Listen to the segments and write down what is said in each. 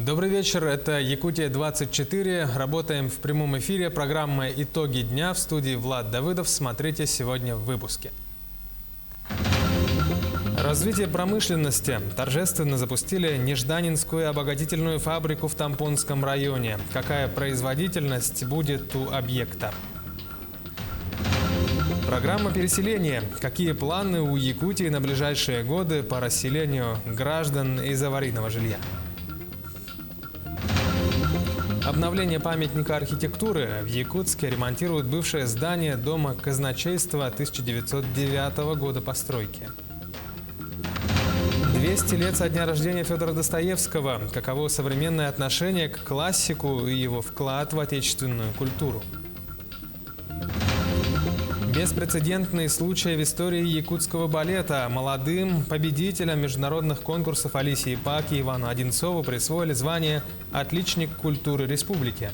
Добрый вечер, это Якутия-24. Работаем в прямом эфире. Программа «Итоги дня» в студии Влад Давыдов. Смотрите сегодня в выпуске. Развитие промышленности. Торжественно запустили Нежданинскую обогатительную фабрику в Тампонском районе. Какая производительность будет у объекта? Программа переселения. Какие планы у Якутии на ближайшие годы по расселению граждан из аварийного жилья? Обновление памятника архитектуры. В Якутске ремонтируют бывшее здание Дома казначейства 1909 года постройки. 200 лет со дня рождения Федора Достоевского. Каково современное отношение к классику и его вклад в отечественную культуру? Беспрецедентный случай в истории якутского балета. Молодым победителям международных конкурсов Алисе Ипак и Ивану Одинцову присвоили звание «Отличник культуры республики».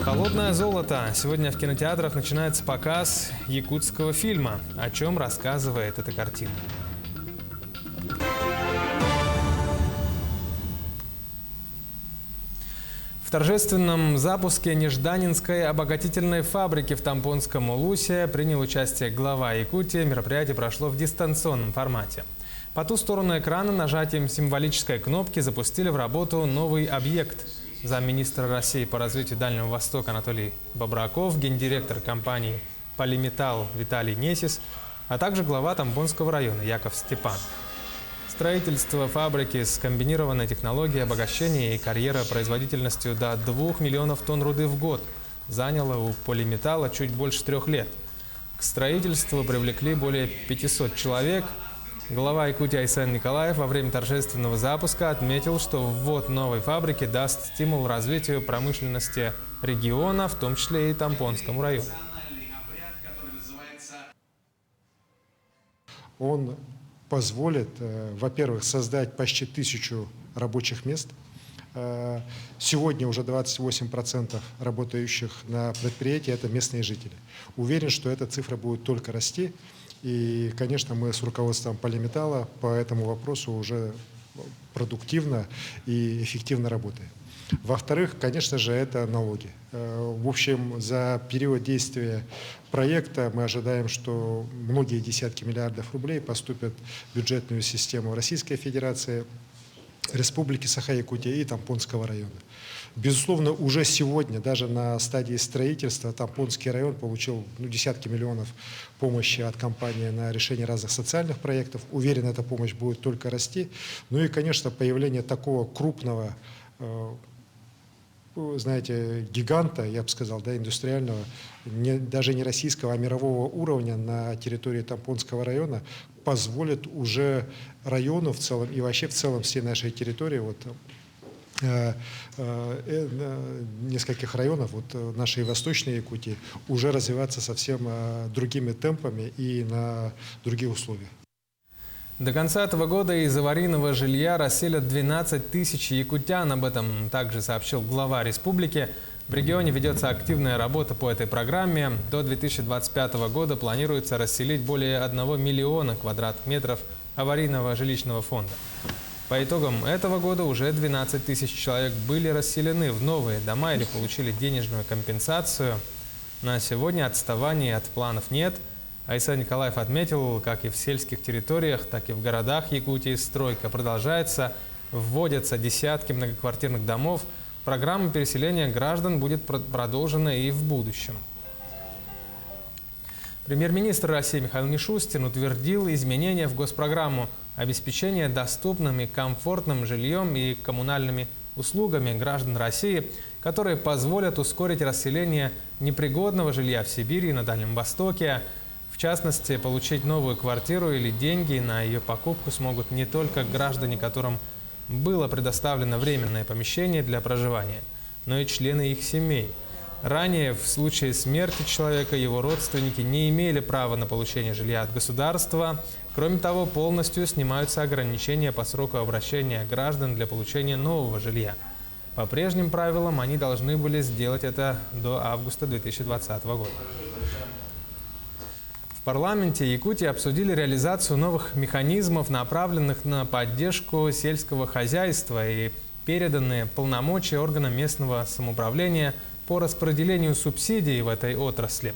«Холодное золото». Сегодня в кинотеатрах начинается показ якутского фильма. О чем рассказывает эта картина? В торжественном запуске Нежданинской обогатительной фабрики в Тампонском Улусе принял участие глава Якутии. Мероприятие прошло в дистанционном формате. По ту сторону экрана нажатием символической кнопки запустили в работу новый объект. Замминистра России по развитию Дальнего Востока Анатолий Бобраков, гендиректор компании «Полиметалл» Виталий Несис, а также глава Тампонского района Яков Степан. Строительство фабрики с комбинированной технологией обогащения и карьера производительностью до 2 миллионов тонн руды в год заняло у Полиметалла чуть больше 3 лет. К строительству привлекли более 500 человек. Глава Якутии Айсен Николаев во время торжественного запуска отметил, что ввод новой фабрики даст стимул развитию промышленности региона, в том числе и Тампонскому району. Он позволит, во-первых, создать почти 1000 рабочих мест. Сегодня уже 28% работающих на предприятии – это местные жители. Уверен, что эта цифра будет только расти. И, конечно, мы с руководством Полиметалла по этому вопросу уже продуктивно и эффективно работаем. Во-вторых, конечно же, это налоги. В общем, за период действия проекта мы ожидаем, что многие десятки миллиардов рублей поступят в бюджетную систему Российской Федерации, Республики Саха-Якутия и Тампонского района. Безусловно, уже сегодня, даже на стадии строительства, Тампонский район получил десятки миллионов помощи от компании на решение разных социальных проектов. Уверен, эта помощь будет только расти. Ну и, конечно, появление такого крупного, знаете, гиганта, я бы сказал, да, индустриального, даже не российского, а мирового уровня на территории Тампонского района позволит уже району в целом и вообще в целом всей нашей территории, нескольких районов нашей Восточной Якутии уже развиваться совсем другими темпами и на других условиях. До конца этого года из аварийного жилья расселят 12 тысяч якутян. Об этом также сообщил глава республики. В регионе ведется активная работа по этой программе. До 2025 года планируется расселить более 1 миллиона квадратных метров аварийного жилищного фонда. По итогам этого года уже 12 тысяч человек были расселены в новые дома или получили денежную компенсацию. На сегодня отставаний от планов нет. Айсен Николаев отметил, как и в сельских территориях, так и в городах Якутии стройка продолжается, вводятся десятки многоквартирных домов. Программа переселения граждан будет продолжена и в будущем. Премьер-министр России Михаил Мишустин утвердил изменения в госпрограмму обеспечения доступным и комфортным жильем и коммунальными услугами граждан России, которые позволят ускорить расселение непригодного жилья в Сибири и на Дальнем Востоке. В частности, получить новую квартиру или деньги на ее покупку смогут не только граждане, которым было предоставлено временное помещение для проживания, но и члены их семей. Ранее, в случае смерти человека, его родственники не имели права на получение жилья от государства. Кроме того, полностью снимаются ограничения по сроку обращения граждан для получения нового жилья. По прежним правилам, они должны были сделать это до августа 2020 года. В В парламенте Якутии обсудили реализацию новых механизмов, направленных на поддержку сельского хозяйства и переданные полномочия органам местного самоуправления по распределению субсидий в этой отрасли.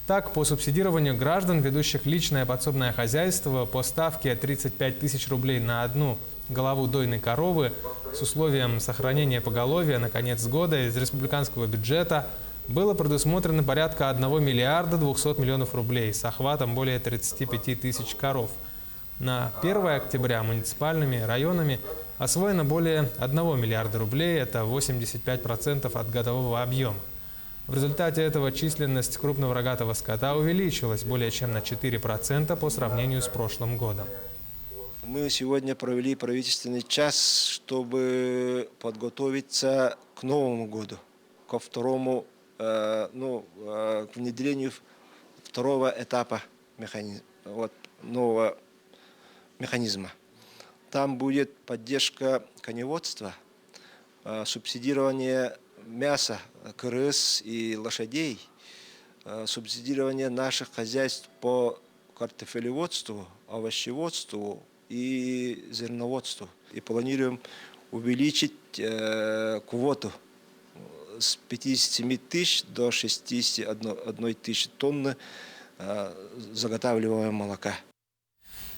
Так, по субсидированию граждан, ведущих личное подсобное хозяйство, по ставке 35 тысяч рублей на одну голову дойной коровы с условием сохранения поголовья на конец года из республиканского бюджета было предусмотрено порядка 1 миллиарда 200 миллионов рублей с охватом более 35 тысяч коров. На 1 октября муниципальными районами освоено более 1 миллиарда рублей, это 85% от годового объема. В результате этого численность крупного рогатого скота увеличилась более чем на 4% по сравнению с прошлым годом. Мы сегодня провели правительственный час, чтобы подготовиться к Новому году, ко второму, к внедрению второго этапа нового механизма. Там будет поддержка коневодства, субсидирование мяса, крыс и лошадей, субсидирование наших хозяйств по картофелеводству, овощеводству и зерноводству. И планируем увеличить квоту с 57 тысяч до 61 тысячи тонн заготавливаемого молока.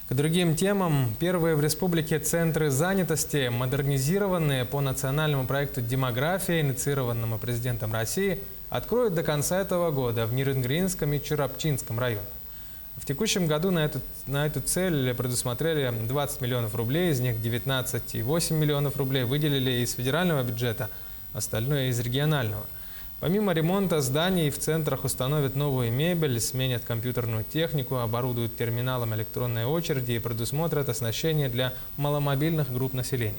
К другим темам. Первые в республике центры занятости, модернизированные по национальному проекту «Демография», инициированному президентом России, откроют до конца этого года в Ниренгринском и Чурапчинском районах. В текущем году на эту цель предусмотрели 20 миллионов рублей, из них 19,8 миллионов рублей выделили из федерального бюджета, остальное из регионального. Помимо ремонта зданий в центрах установят новую мебель, сменят компьютерную технику, оборудуют терминалом электронной очереди и предусмотрят оснащение для маломобильных групп населения.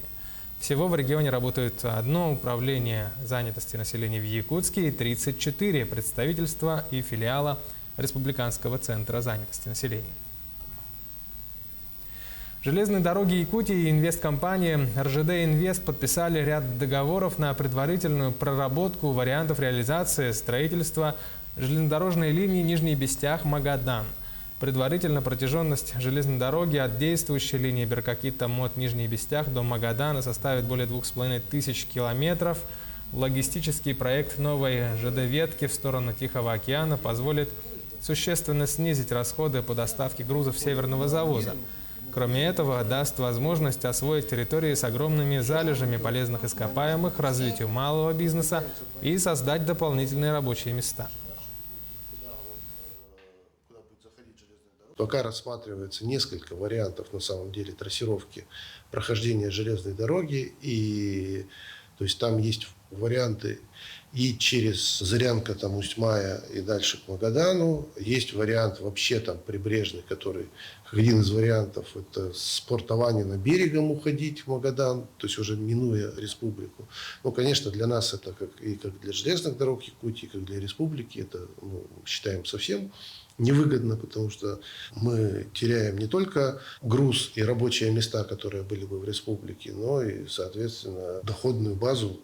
Всего в регионе работают одно управление занятости населения в Якутске и 34 представительства и филиала Республиканского центра занятости населения. Железные дороги Якутии и инвесткомпания РЖД Инвест подписали ряд договоров на предварительную проработку вариантов реализации строительства железнодорожной линии Нижний Бестях-Магадан. Предварительно протяженность железной дороги от действующей линии Беркакита-Мот Нижний Бестях до Магадана составит более 2500 километров. Логистический проект новой ЖД-ветки в сторону Тихого океана позволит существенно снизить расходы по доставке грузов северного завоза. Кроме этого, даст возможность освоить территории с огромными залежами полезных ископаемых, развитию малого бизнеса и создать дополнительные рабочие места. Пока рассматривается несколько вариантов, на самом деле, трассировки прохождения железной дороги. И, то есть там есть варианты и через Зырянка, там, Усть-Мая и дальше к Магадану. Есть вариант вообще там прибрежный, который, как один из вариантов, это с порта Ванина берегом уходить в Магадан, то есть уже минуя республику. Но, конечно, для нас это, как для железных дорог Якутии, как для республики, это, считаем, совсем невыгодно, потому что мы теряем не только груз и рабочие места, которые были бы в республике, но и, соответственно, доходную базу.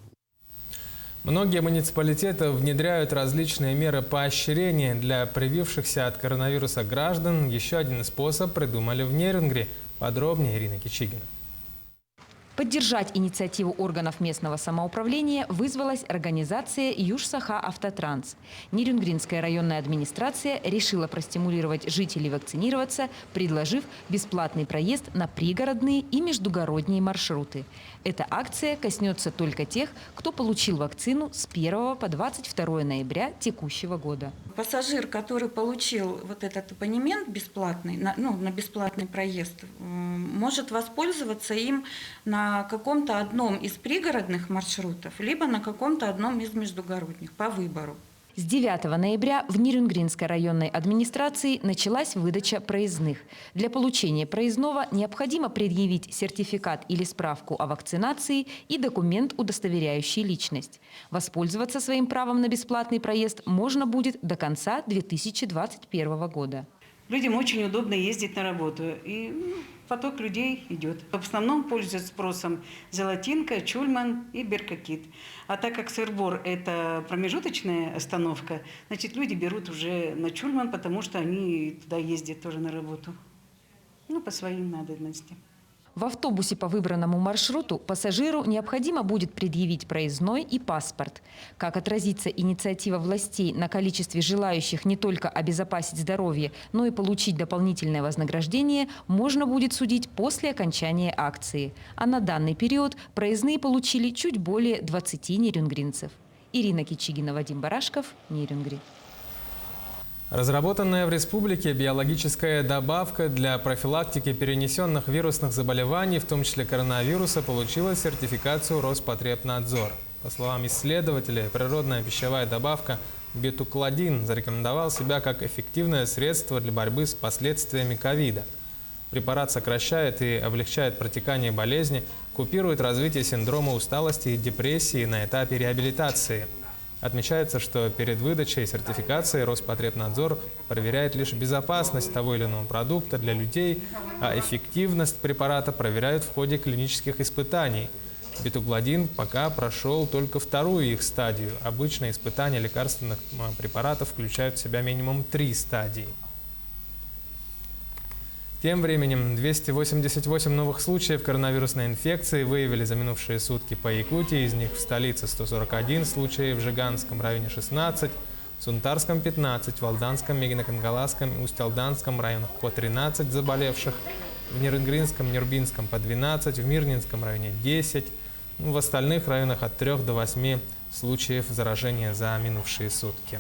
Многие муниципалитеты внедряют различные меры поощрения для привившихся от коронавируса граждан. Еще один способ придумали в Нерингре. Подробнее Ирина Кичигина. Поддержать инициативу органов местного самоуправления вызвалась организация «Юж-Саха-Автотранс». Ниренгринская районная администрация решила простимулировать жителей вакцинироваться, предложив бесплатный проезд на пригородные и междугородние маршруты. Эта акция коснется только тех, кто получил вакцину с 1 по 22 ноября текущего года. Пассажир, который получил вот этот абонемент бесплатный, на бесплатный проезд, может воспользоваться им на каком-то одном из пригородных маршрутов, либо на каком-то одном из междугородних, по выбору. С 9 ноября в Ниренгринской районной администрации началась выдача проездных. Для получения проездного необходимо предъявить сертификат или справку о вакцинации и документ, удостоверяющий личность. Воспользоваться своим правом на бесплатный проезд можно будет до конца 2021 года. Людям очень удобно ездить на работу, и поток людей идет. В основном пользуются спросом Золотинка, Чульман и Беркакит. А так как Сыр-Бор – это промежуточная остановка, значит, люди берут уже на Чульман, потому что они туда ездят тоже на работу. По своим надобностям. В автобусе по выбранному маршруту пассажиру необходимо будет предъявить проездной и паспорт. Как отразится инициатива властей на количестве желающих не только обезопасить здоровье, но и получить дополнительное вознаграждение, можно будет судить после окончания акции. А на данный период проездные получили чуть более 20 нерюнгринцев. Ирина Кичигина, Вадим Барашков, Нерюнгри. Разработанная в республике биологическая добавка для профилактики перенесенных вирусных заболеваний, в том числе коронавируса, получила сертификацию Роспотребнадзора. По словам исследователей, природная пищевая добавка бетукладин зарекомендовал себя как эффективное средство для борьбы с последствиями ковида. Препарат сокращает и облегчает протекание болезни, купирует развитие синдрома усталости и депрессии на этапе реабилитации. Отмечается, что перед выдачей сертификации Роспотребнадзор проверяет лишь безопасность того или иного продукта для людей, а эффективность препарата проверяют в ходе клинических испытаний. Бетукладин пока прошел только вторую их стадию. Обычно испытания лекарственных препаратов включают в себя минимум 3 стадии. Тем временем 288 новых случаев коронавирусной инфекции выявили за минувшие сутки по Якутии. Из них в столице 141 случая, в Жиганском районе 16, в Сунтарском 15, в Алданском, Мегиноконгаласском и Усть-Алданском районах по 13 заболевших, в Нерюнгринском, Нюрбинском по 12, в Мирнинском районе 10, в остальных районах от 3 до 8 случаев заражения за минувшие сутки.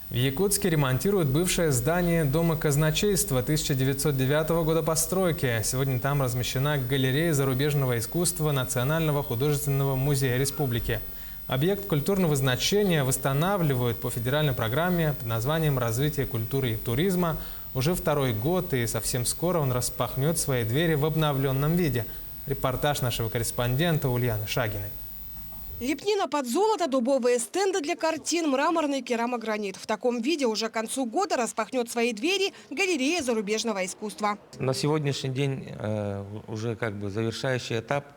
В Якутске ремонтируют бывшее здание Дома казначейства 1909 года постройки. Сегодня там размещена галерея зарубежного искусства Национального художественного музея республики. Объект культурного значения восстанавливают по федеральной программе под названием «Развитие культуры и туризма». Уже второй год, и совсем скоро он распахнет свои двери в обновленном виде. Репортаж нашего корреспондента Ульяны Шагиной. Лепнина под золото, дубовые стенды для картин, мраморный керамогранит. В таком виде уже к концу года распахнет свои двери галерея зарубежного искусства. На сегодняшний день уже завершающий этап.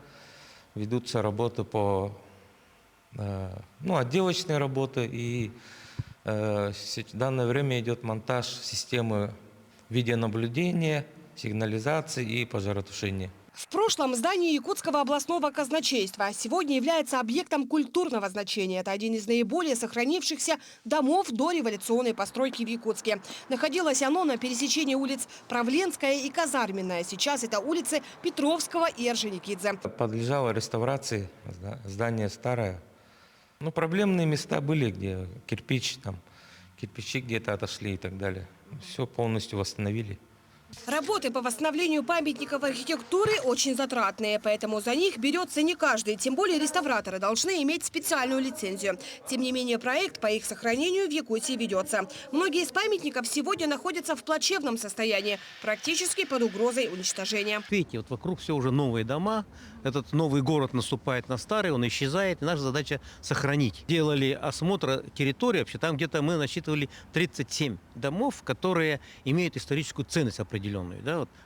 Ведутся работы по отделочной работы. И в данное время идет монтаж системы видеонаблюдения, сигнализации и пожаротушения. В прошлом здание Якутского областного казначейства сегодня является объектом культурного значения. Это один из наиболее сохранившихся домов дореволюционной постройки в Якутске. Находилось оно на пересечении улиц Правленская и Казарменная. Сейчас это улицы Петровского и Орджоникидзе. Подлежало реставрации, здание старое. Проблемные места были, где кирпичи где-то отошли и так далее. Все полностью восстановили. Работы по восстановлению памятников архитектуры очень затратные, поэтому за них берется не каждый. Тем более реставраторы должны иметь специальную лицензию. Тем не менее, проект по их сохранению в Якутии ведется. Многие из памятников сегодня находятся в плачевном состоянии, практически под угрозой уничтожения. Видите, вокруг все уже новые дома. Этот новый город наступает на старый, он исчезает. И наша задача сохранить. Делали осмотр территории. Вообще там где-то мы насчитывали 37 домов, которые имеют историческую ценность определенную.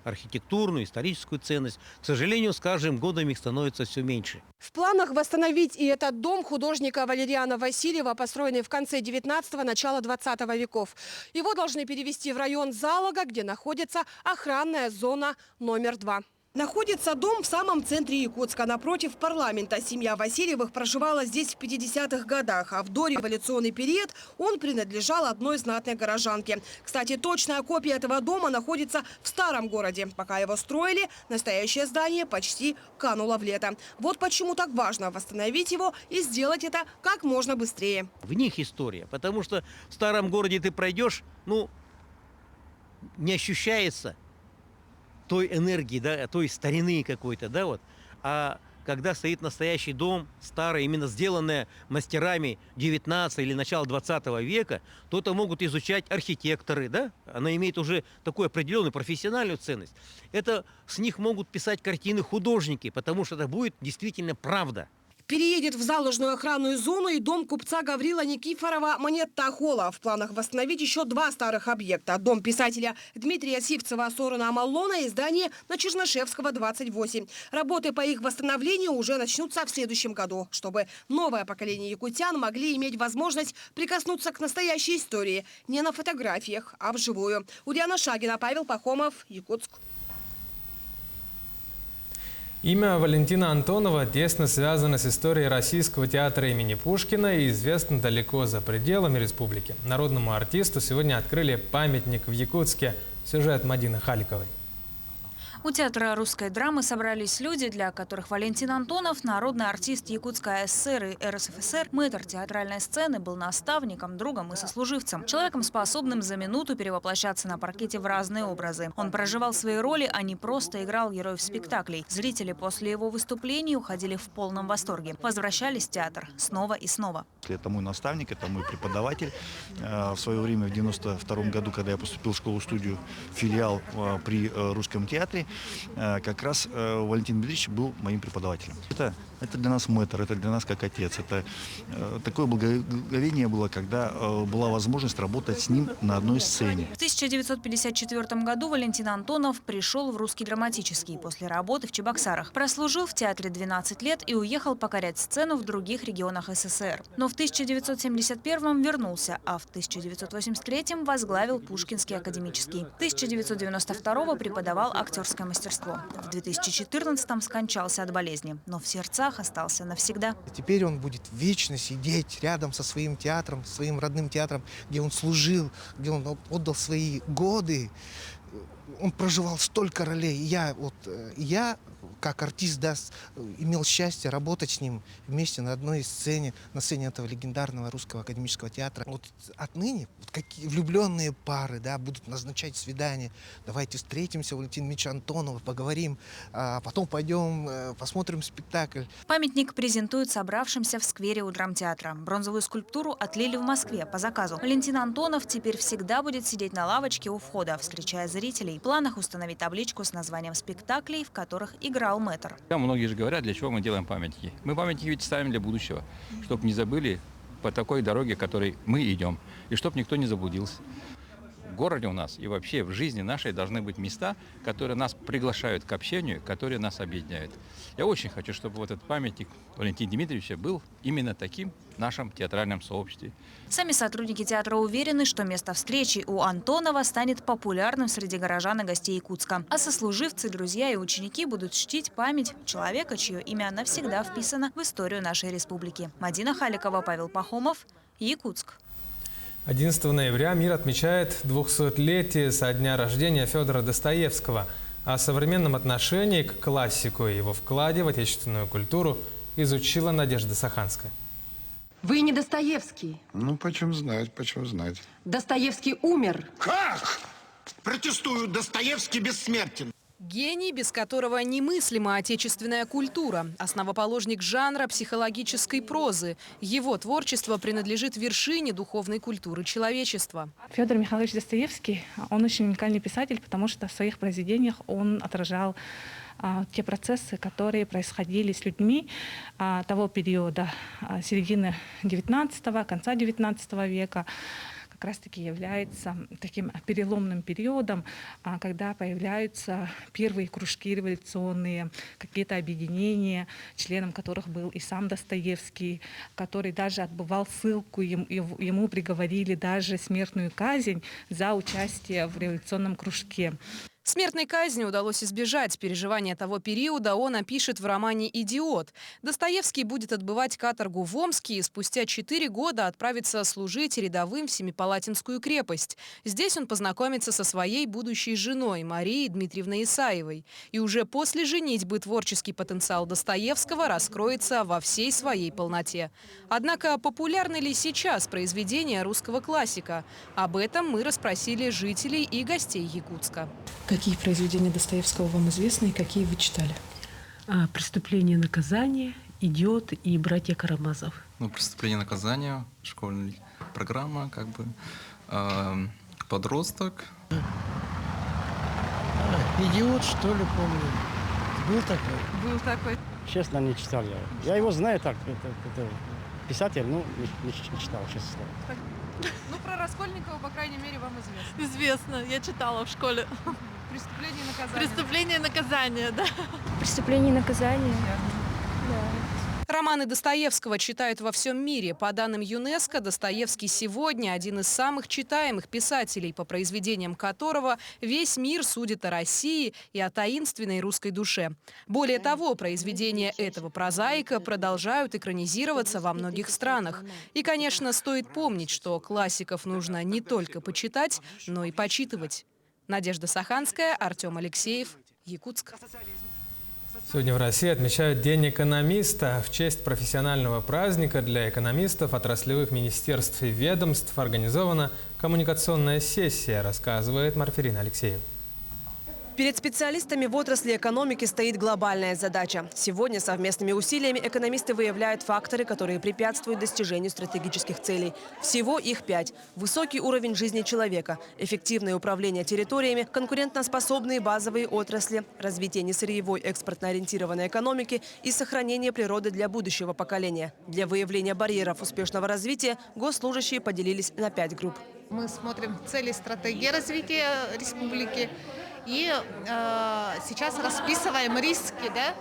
Архитектурную, историческую ценность. К сожалению, с каждым годом их становится все меньше. В планах восстановить и этот дом художника Валериана Васильева, построенный в конце 19-го, начала 20 веков. Его должны перевести в район Залога, где находится охранная зона номер 2. Находится дом в самом центре Якутска, напротив парламента. Семья Васильевых проживала здесь в 50-х годах, а в дореволюционный период он принадлежал одной знатной горожанке. Кстати, точная копия этого дома находится в старом городе. Пока его строили, настоящее здание почти кануло в лето. Вот почему так важно восстановить его и сделать это как можно быстрее. В них история, потому что в старом городе ты пройдешь, не ощущается той энергии, той старины какой-то, А когда стоит настоящий дом, старый, именно сделанный мастерами 19 или начала 20 века, то это могут изучать архитекторы, Она имеет уже такую определенную профессиональную ценность. Это с них могут писать картины художники, потому что это будет действительно правда. Переедет в заложную охранную зону и дом купца Гаврила Никифорова Монетта-Холла. В планах восстановить еще 2 старых объекта. Дом писателя Дмитрия Сивцева Сорона Амаллона и здание на Чернышевского, 28. Работы по их восстановлению уже начнутся в следующем году, чтобы новое поколение якутян могли иметь возможность прикоснуться к настоящей истории. Не на фотографиях, а вживую. Ульяна Шагина, Павел Пахомов, Якутск. Имя Валентина Антонова тесно связано с историей Российского театра имени Пушкина и известно далеко за пределами республики. Народному артисту сегодня открыли памятник в Якутске. Сюжет Мадины Халиковой. У театра русской драмы собрались люди, для которых Валентин Антонов – народный артист Якутской АССР и РСФСР, мэтр театральной сцены, был наставником, другом и сослуживцем. Человеком, способным за минуту перевоплощаться на паркете в разные образы. Он проживал свои роли, а не просто играл героев спектаклей. Зрители после его выступлений уходили в полном восторге. Возвращались в театр снова и снова. Это мой наставник, это мой преподаватель. В свое время, в 1992 году, когда я поступил в школу-студию, филиал при Русском театре, как раз Валентин Дмитриевич был моим преподавателем. Это для нас мэтр, это для нас как отец. Это такое благоговение было, когда была возможность работать с ним на одной сцене. В 1954 году Валентин Антонов пришел в Русский драматический после работы в Чебоксарах. Прослужил в театре 12 лет и уехал покорять сцену в других регионах СССР. Но в 1971 вернулся, а в 1983 возглавил Пушкинский академический. В 1992 преподавал актерское мастерство. В 2014 скончался от болезни, но в сердцах остался навсегда. Теперь он будет вечно сидеть рядом со своим театром, своим родным театром, где он служил, где он отдал свои годы. Он проживал столько ролей. Я как артист, имел счастье работать с ним вместе на одной сцене, на сцене этого легендарного Русского академического театра. Вот отныне какие влюбленные пары, будут назначать свидания. Давайте встретимся, Валентин Ильич Антонов, поговорим, а потом пойдем посмотрим спектакль. Памятник презентуют собравшимся в сквере у драмтеатра. Бронзовую скульптуру отлили в Москве по заказу. Валентин Антонов теперь всегда будет сидеть на лавочке у входа, встречая зрителей. В планах установить табличку с названием спектаклей, в которых играл мэтр. Многие же говорят, для чего мы делаем памятники. Мы памятники ведь ставим для будущего, чтобы не забыли по такой дороге, которой мы идем, и чтобы никто не заблудился. В городе у нас и вообще в жизни нашей должны быть места, которые нас приглашают к общению, которые нас объединяют. Я очень хочу, чтобы вот этот памятник Валентина Дмитриевича был именно таким в нашем театральном сообществе. Сами сотрудники театра уверены, что место встречи у Антонова станет популярным среди горожан и гостей Якутска. А сослуживцы, друзья и ученики будут чтить память человека, чье имя навсегда вписано в историю нашей республики. Мадина Халикова, Павел Пахомов, Якутск. 11 ноября мир отмечает 200-летие со дня рождения Федора Достоевского. О современном отношении к классику и его вкладе в отечественную культуру изучила Надежда Саханская. Вы не Достоевский. Почем знать, почем знать. Достоевский умер. Как? Протестую, Достоевский бессмертен. Гений, без которого немыслима отечественная культура. Основоположник жанра психологической прозы. Его творчество принадлежит вершине духовной культуры человечества. Федор Михайлович Достоевский, он очень уникальный писатель, потому что в своих произведениях он отражал те процессы, которые происходили с людьми того периода, середины XIX, конца XIX века. Как раз-таки является таким переломным периодом, когда появляются первые кружки революционные, какие-то объединения, членом которых был и сам Достоевский, который даже отбывал ссылку, ему приговорили даже смертную казнь за участие в революционном кружке. Смертной казни удалось избежать. Переживания того периода он опишет в романе «Идиот». Достоевский будет отбывать каторгу в Омске и спустя 4 года отправится служить рядовым в Семипалатинскую крепость. Здесь он познакомится со своей будущей женой Марией Дмитриевной Исаевой. И уже после женитьбы творческий потенциал Достоевского раскроется во всей своей полноте. Однако популярны ли сейчас произведения русского классика? Об этом мы расспросили жителей и гостей Якутска. Какие произведения Достоевского вам известны и какие вы читали? «Преступление и наказание», «Идиот» и «Братья Карамазов». «Преступление и наказание», школьная программа, «Подросток». «Идиот», что ли, помню. Был такой? Был такой. Честно, не читал я. Я его знаю так, это писатель, ну, не читал, честно слово. Ну, про Раскольникова, по крайней мере, вам известно. Известно, я читала в школе. Преступление и наказание. Преступление и наказание, да. Преступление и наказание. Да. Романы Достоевского читают во всем мире. По данным ЮНЕСКО, Достоевский сегодня один из самых читаемых писателей, по произведениям которого весь мир судит о России и о таинственной русской душе. Более того, произведения этого прозаика продолжают экранизироваться во многих странах. И, конечно, стоит помнить, что классиков нужно не только почитать, но и почитывать. Надежда Саханская, Артем Алексеев, Якутск. Сегодня в России отмечают День экономиста. В честь профессионального праздника для экономистов отраслевых министерств и ведомств организована коммуникационная сессия, рассказывает Марфирина Алексеева. Перед специалистами в отрасли экономики стоит глобальная задача. Сегодня совместными усилиями экономисты выявляют факторы, которые препятствуют достижению стратегических целей. Всего их 5. Высокий уровень жизни человека, эффективное управление территориями, конкурентоспособные базовые отрасли, развитие несырьевой экспортно-ориентированной экономики и сохранение природы для будущего поколения. Для выявления барьеров успешного развития госслужащие поделились на 5 групп. Мы смотрим цели стратегии развития республики. И сейчас расписываем риски, да,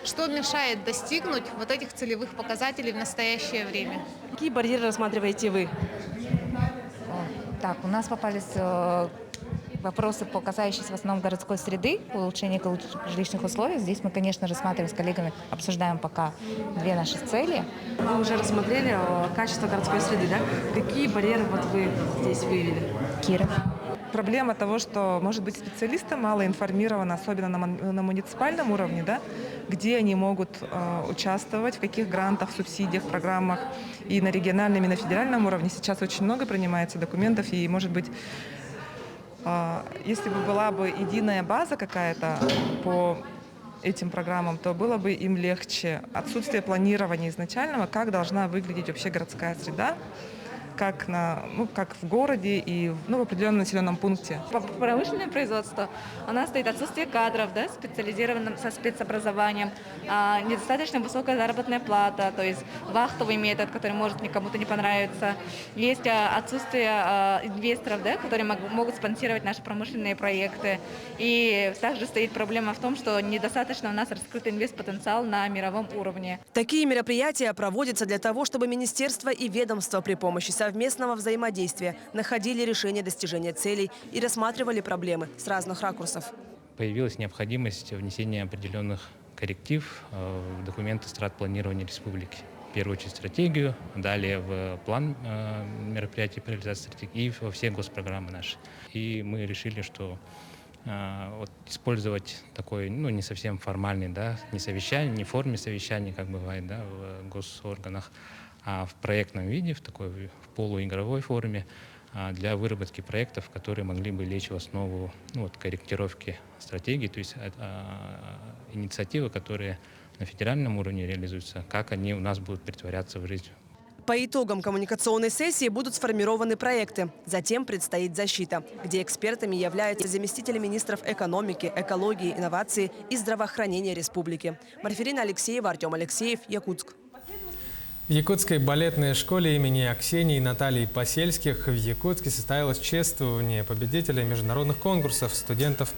что мешает достигнуть вот этих целевых показателей в настоящее время. Какие барьеры рассматриваете вы? Так, у нас попались вопросы, касающиеся в основном городской среды, улучшения жилищных условий. Здесь мы, конечно, рассматриваем с коллегами, обсуждаем пока 2 наши цели. Вы уже рассмотрели качество городской среды, да? Какие барьеры вот вы здесь выявили? Кира. Проблема того, что, может быть, специалисты мало информированы, особенно на муниципальном уровне, да, где они могут участвовать, в каких грантах, субсидиях, программах. И на региональном, и на федеральном уровне сейчас очень много принимается документов, и, может быть, если бы была бы единая база какая-то по этим программам, то было бы им легче. Отсутствие планирования изначального, как должна выглядеть вообще городская среда, как в городе и в определенном населенном пункте. По промышленному производству у нас стоит отсутствие кадров, да, специализированным со спецобразованием, недостаточно высокая заработная плата, то есть вахтовый метод, который может кому-то не понравиться. Есть отсутствие инвесторов, да, которые могут спонсировать наши промышленные проекты. И также стоит проблема в том, что недостаточно у нас раскрыт инвестпотенциал на мировом уровне. Такие мероприятия проводятся для того, чтобы министерства и ведомства при помощи совместного взаимодействия находили решение достижения целей и рассматривали проблемы с разных ракурсов. Появилась необходимость внесения определенных корректив в документы стратпланирования республики. В первую очередь стратегию, далее в план мероприятий по реализации стратегии и во все госпрограммы наши. И мы решили, что использовать такой, не совсем формальный, да, не совещание, не в форме совещания, как бывает, да, в госорганах, а в проектном виде, в такой в полуигровой форме, для выработки проектов, которые могли бы лечь в основу корректировки стратегии, то есть инициативы, которые на федеральном уровне реализуются, как они у нас будут претворяться в жизнь. По итогам коммуникационной сессии будут сформированы проекты. Затем предстоит защита, где экспертами являются заместители министров экономики, экологии, инноваций и здравоохранения республики. Марфирина Алексеева, Артем Алексеев, Якутск. В Якутской балетной школе имени Аксении и Натальи Посельских в Якутске состоялось чествование победителей международных конкурсов студентов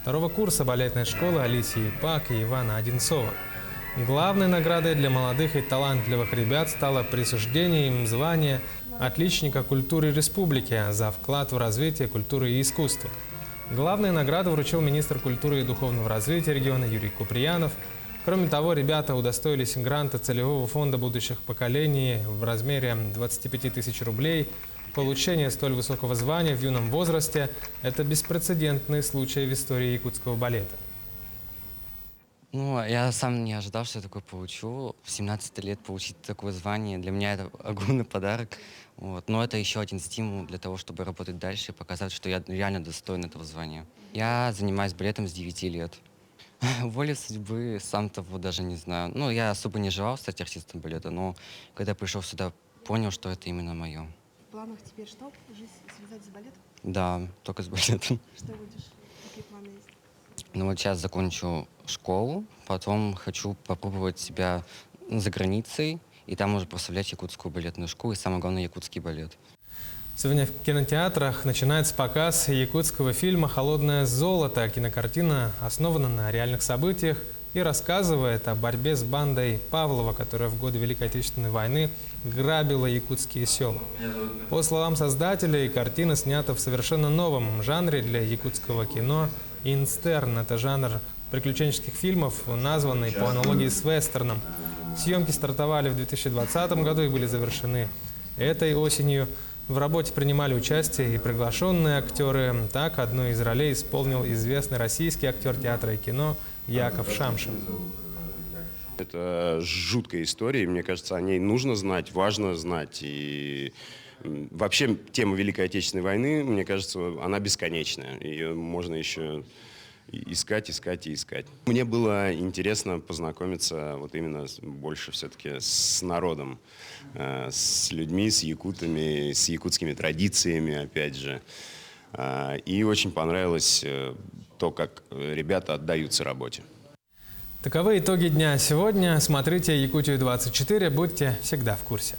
2-го курса балетной школы Алисии Пак и Ивана Одинцова. Главной наградой для молодых и талантливых ребят стало присуждение им звания «Отличника культуры республики» за вклад в развитие культуры и искусства. Главные награды вручил министр культуры и духовного развития региона Юрий Куприянов. Кроме того, ребята удостоились гранта целевого фонда будущих поколений в размере 25 тысяч рублей. Получение столь высокого звания в юном возрасте – это беспрецедентный случай в истории якутского балета. Я сам не ожидал, что я такое получу. В 17 лет получить такое звание, для меня это огромный подарок. Но это еще один стимул для того, чтобы работать дальше и показать, что я реально достоин этого звания. Я занимаюсь балетом с 9 лет. Воля судьбы, сам того даже не знаю. Я особо не желал стать артистом балета, но когда я пришел сюда, понял, что это именно мое. В планах теперь что? Жизнь связать с балетом? Да, только с балетом. Что будешь? Какие планы есть? Ну вот сейчас закончу школу, потом хочу попробовать себя за границей, и там уже прославлять якутскую балетную школу, и самое главное, якутский балет. Сегодня в кинотеатрах начинается показ якутского фильма «Холодное золото». Кинокартина основана на реальных событиях и рассказывает о борьбе с бандой Павлова, которая в годы Великой Отечественной войны грабила якутские села. По словам создателей, картина снята в совершенно новом жанре для якутского кино – инстерн. Это жанр приключенческих фильмов, названный по аналогии с вестерном. Съемки стартовали в 2020 году и были завершены этой осенью. В работе принимали участие и приглашенные актеры. Так, одну из ролей исполнил известный российский актер театра и кино Яков Шамшин. Это жуткая история, и мне кажется, о ней нужно знать, важно знать. И вообще тема Великой Отечественной войны, мне кажется, она бесконечная. Ее можно еще искать, искать и искать. Мне было интересно познакомиться вот именно больше все-таки с народом, с людьми, с якутами, с якутскими традициями, опять же. И очень понравилось то, как ребята отдаются работе. Таковы итоги дня сегодня. Смотрите Якутию-24, будьте всегда в курсе.